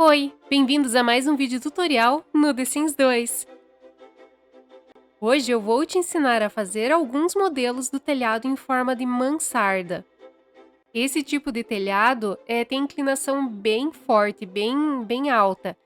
Oi, bem-vindos a mais um vídeo tutorial no The Sims 2. Hoje eu vou te ensinar a fazer alguns modelos do telhado em forma de mansarda. Esse tipo de telhado tem inclinação bem forte, bem alta,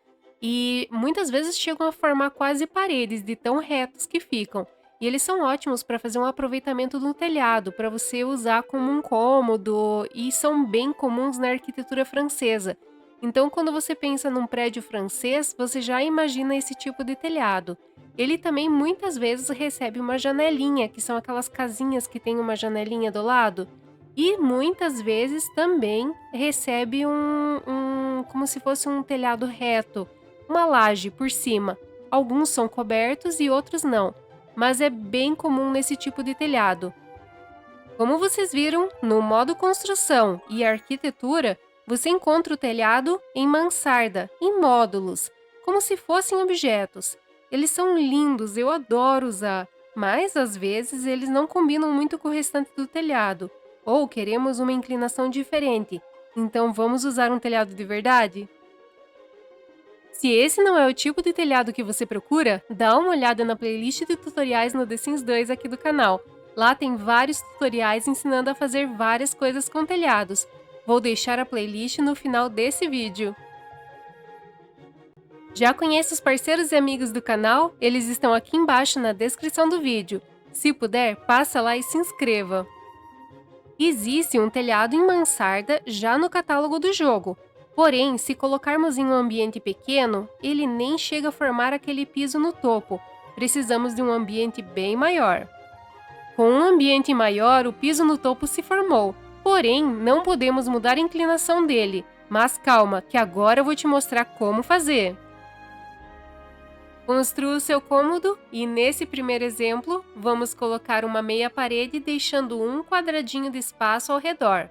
e muitas vezes chegam a formar quase paredes de tão retos que ficam. E eles são ótimos para fazer um aproveitamento do telhado, para você usar como um cômodo, e são bem comuns na arquitetura francesa. Então, quando você pensa num prédio francês, você já imagina esse tipo de telhado. Ele também muitas vezes recebe uma janelinha, que são aquelas casinhas que tem uma janelinha do lado. E muitas vezes também recebe como se fosse um telhado reto, uma laje por cima. Alguns são cobertos e outros não, mas é bem comum nesse tipo de telhado. Como vocês viram, no modo construção e arquitetura, você encontra o telhado em mansarda, em módulos, como se fossem objetos. Eles são lindos, eu adoro usar, mas às vezes eles não combinam muito com o restante do telhado, ou queremos uma inclinação diferente, então vamos usar um telhado de verdade? Se esse não é o tipo de telhado que você procura, dá uma olhada na playlist de tutoriais no The Sims 2 aqui do canal. Lá tem vários tutoriais ensinando a fazer várias coisas com telhados. Vou deixar a playlist no final desse vídeo. Já conhece os parceiros e amigos do canal? Eles estão aqui embaixo na descrição do vídeo. Se puder, passa lá e se inscreva. Existe um telhado em mansarda já no catálogo do jogo. Porém, se colocarmos em um ambiente pequeno, ele nem chega a formar aquele piso no topo. Precisamos de um ambiente bem maior. Com um ambiente maior, o piso no topo se formou. Porém, não podemos mudar a inclinação dele. Mas calma, que agora eu vou te mostrar como fazer. Construa o seu cômodo e, nesse primeiro exemplo, vamos colocar uma meia parede deixando um quadradinho de espaço ao redor.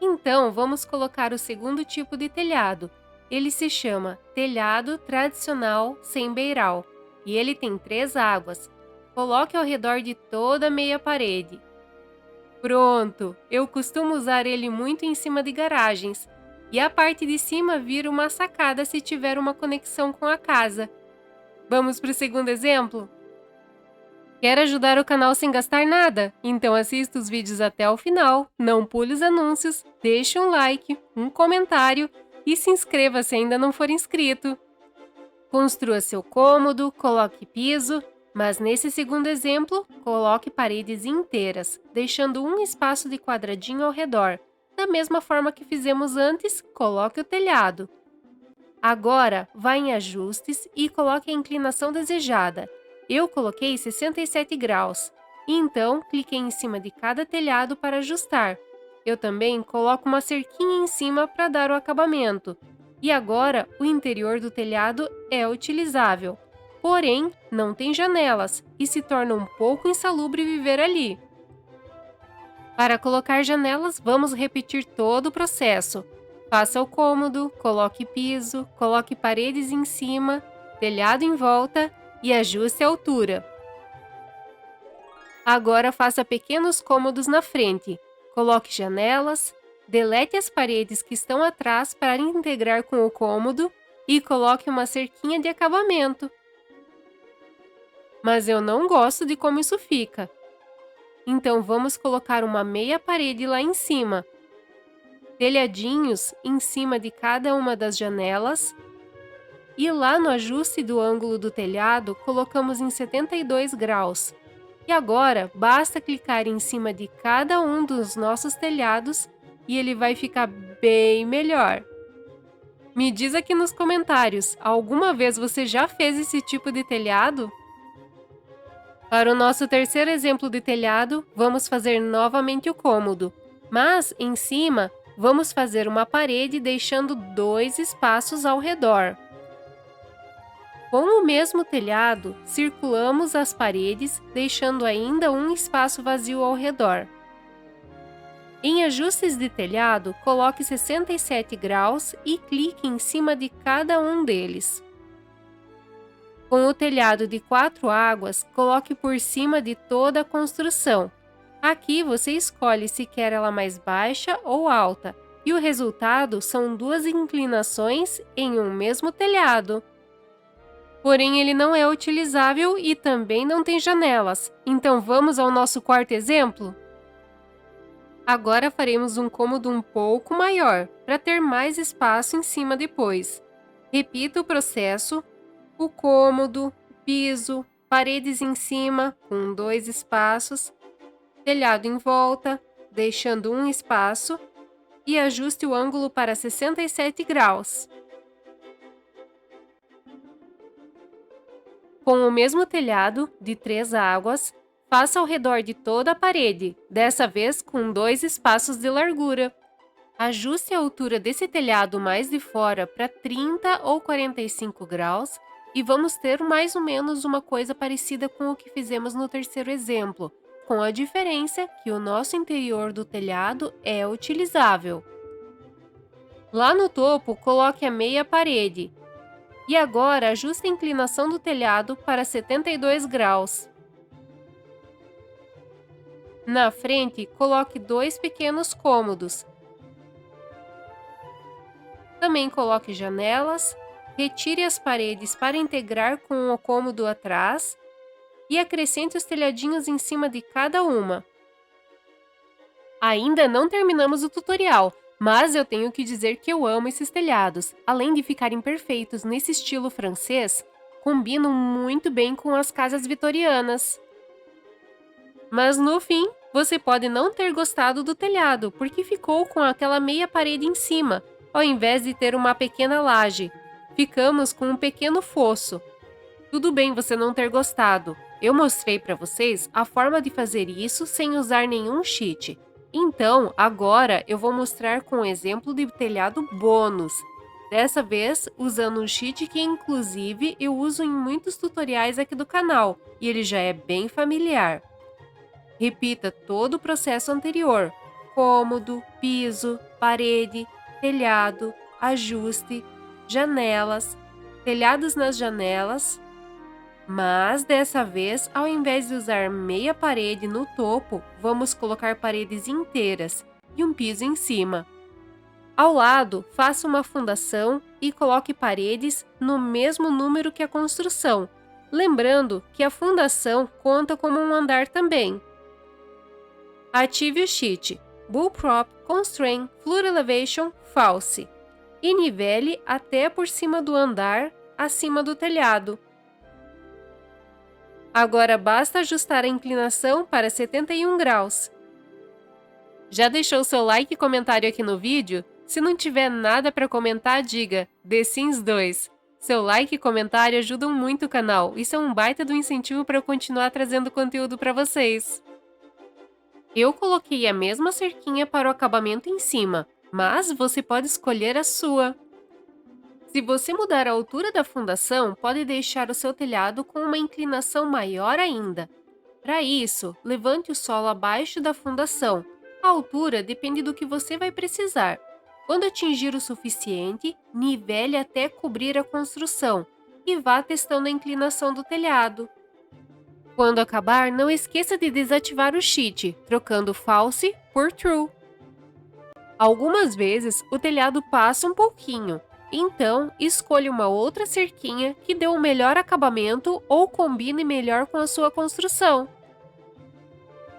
Então, vamos colocar o segundo tipo de telhado. Ele se chama telhado tradicional sem beiral e ele tem 3 águas. Coloque ao redor de toda a meia parede. Pronto! Eu costumo usar ele muito em cima de garagens. E a parte de cima vira uma sacada se tiver uma conexão com a casa. Vamos para o segundo exemplo? Quer ajudar o canal sem gastar nada? Então assista os vídeos até o final, não pule os anúncios, deixe um like, um comentário e se inscreva se ainda não for inscrito. Construa seu cômodo, coloque piso, mas nesse segundo exemplo, coloque paredes inteiras, deixando um espaço de quadradinho ao redor. Da mesma forma que fizemos antes, coloque o telhado. Agora, vá em ajustes e coloque a inclinação desejada. Eu coloquei 67 graus, e então cliquei em cima de cada telhado para ajustar. Eu também coloco uma cerquinha em cima para dar o acabamento. E agora, o interior do telhado é utilizável. Porém, não tem janelas e se torna um pouco insalubre viver ali. Para colocar janelas, vamos repetir todo o processo. Faça o cômodo, coloque piso, coloque paredes em cima, telhado em volta e ajuste a altura. Agora faça pequenos cômodos na frente. Coloque janelas, delete as paredes que estão atrás para integrar com o cômodo e coloque uma cerquinha de acabamento. Mas eu não gosto de como isso fica. Então vamos colocar uma meia parede lá em cima. Telhadinhos em cima de cada uma das janelas e lá no ajuste do ângulo do telhado colocamos em 72 graus. E agora basta clicar em cima de cada um dos nossos telhados e ele vai ficar bem melhor. Me diz aqui nos comentários, alguma vez você já fez esse tipo de telhado? Para o nosso terceiro exemplo de telhado, vamos fazer novamente o cômodo, mas em cima vamos fazer uma parede deixando 2 espaços ao redor. Com o mesmo telhado, circulamos as paredes, deixando ainda um espaço vazio ao redor. Em ajustes de telhado, coloque 67 graus e clique em cima de cada um deles. Com o telhado de 4 águas, coloque por cima de toda a construção. Aqui você escolhe se quer ela mais baixa ou alta. e o resultado são duas inclinações em um mesmo telhado. Porém, ele não é utilizável e também não tem janelas. Então, vamos ao nosso quarto exemplo? Agora faremos um cômodo um pouco maior, para ter mais espaço em cima depois. Repita o processo: o cômodo, piso, paredes em cima, com 2 espaços, telhado em volta, deixando um espaço, e ajuste o ângulo para 67 graus. Com o mesmo telhado, de 3 águas, faça ao redor de toda a parede, dessa vez com 2 espaços de largura. Ajuste a altura desse telhado mais de fora para 30 ou 45 graus e vamos ter mais ou menos uma coisa parecida com o que fizemos no terceiro exemplo, com a diferença que o nosso interior do telhado é utilizável. Lá no topo, coloque a meia parede. E agora, ajuste a inclinação do telhado para 72 graus. Na frente, coloque 2 pequenos cômodos. Também coloque janelas, retire as paredes para integrar com o cômodo atrás e acrescente os telhadinhos em cima de cada uma. Ainda não terminamos o tutorial, mas eu tenho que dizer que eu amo esses telhados. Além de ficarem perfeitos nesse estilo francês, combinam muito bem com as casas vitorianas. Mas no fim, você pode não ter gostado do telhado, porque ficou com aquela meia parede em cima, ao invés de ter uma pequena laje. Ficamos com um pequeno fosso. Tudo bem você não ter gostado. Eu mostrei para vocês a forma de fazer isso sem usar nenhum cheat. Então, agora eu vou mostrar com um exemplo de telhado bônus. Dessa vez, usando um cheat que inclusive eu uso em muitos tutoriais aqui do canal, e ele já é bem familiar. Repita todo o processo anterior: cômodo, piso, parede, telhado, ajuste, janelas, telhados nas janelas. Mas, dessa vez, ao invés de usar meia parede no topo, vamos colocar paredes inteiras e um piso em cima. Ao lado, faça uma fundação e coloque paredes no mesmo número que a construção, lembrando que a fundação conta como um andar também. Ative o cheat Bullprop Constraint Floor Elevation False e nivele até por cima do andar, acima do telhado. Agora basta ajustar a inclinação para 71 graus. Já deixou seu like e comentário aqui no vídeo? Se não tiver nada para comentar, diga The Sims 2. Seu like e comentário ajudam muito o canal. Isso é um baita do incentivo para eu continuar trazendo conteúdo para vocês. Eu coloquei a mesma cerquinha para o acabamento em cima, mas você pode escolher a sua. Se você mudar a altura da fundação, pode deixar o seu telhado com uma inclinação maior ainda. Para isso, levante o solo abaixo da fundação. A altura depende do que você vai precisar. Quando atingir o suficiente, nivele até cobrir a construção e vá testando a inclinação do telhado. Quando acabar, não esqueça de desativar o cheat, trocando false por true. Algumas vezes, o telhado passa um pouquinho. Então, escolha uma outra cerquinha que dê um melhor acabamento ou combine melhor com a sua construção.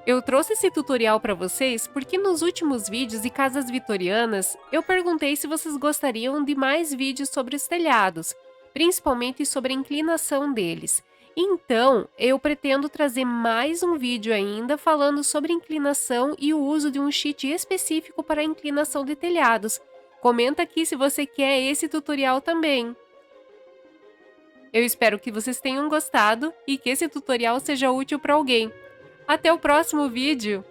Eu trouxe esse tutorial para vocês porque nos últimos vídeos de casas vitorianas, eu perguntei se vocês gostariam de mais vídeos sobre os telhados, principalmente sobre a inclinação deles. Então, eu pretendo trazer mais um vídeo ainda falando sobre inclinação e o uso de um cheat específico para a inclinação de telhados. Comenta aqui se você quer esse tutorial também. Eu espero que vocês tenham gostado e que esse tutorial seja útil para alguém. Até o próximo vídeo!